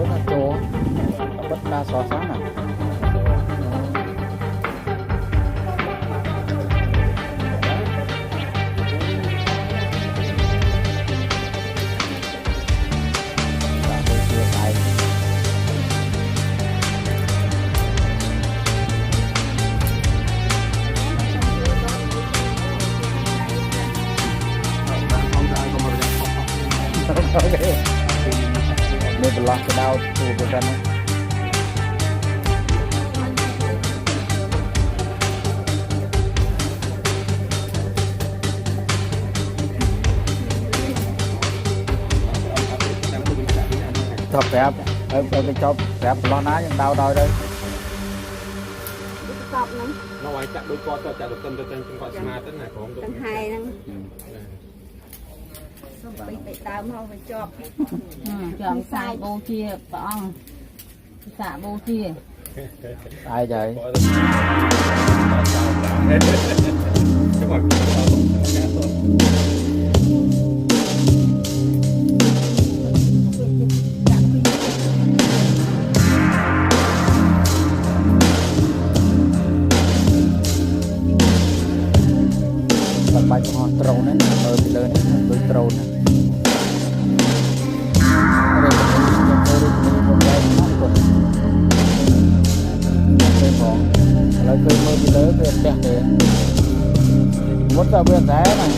lối nó trô bất đa so sáng à Ini belah ke daun tuh ke sana. Chop đẹp, cái chop đẹp lo ná nhưng đau đôi đây. Cọp lắm. Nó ai chặt đôi con chặt được tâm chân con smart thế này còn Tầng 2 năng. Bị tao mau phải chọp. Chọn xài bô chia bỏng xạ bô chia Ai trời làm bài cho họ trâu đấy rồi lên tôi trâu đấy lấy cây mơ đi lấy cây đẹp để muốn ra bên thế này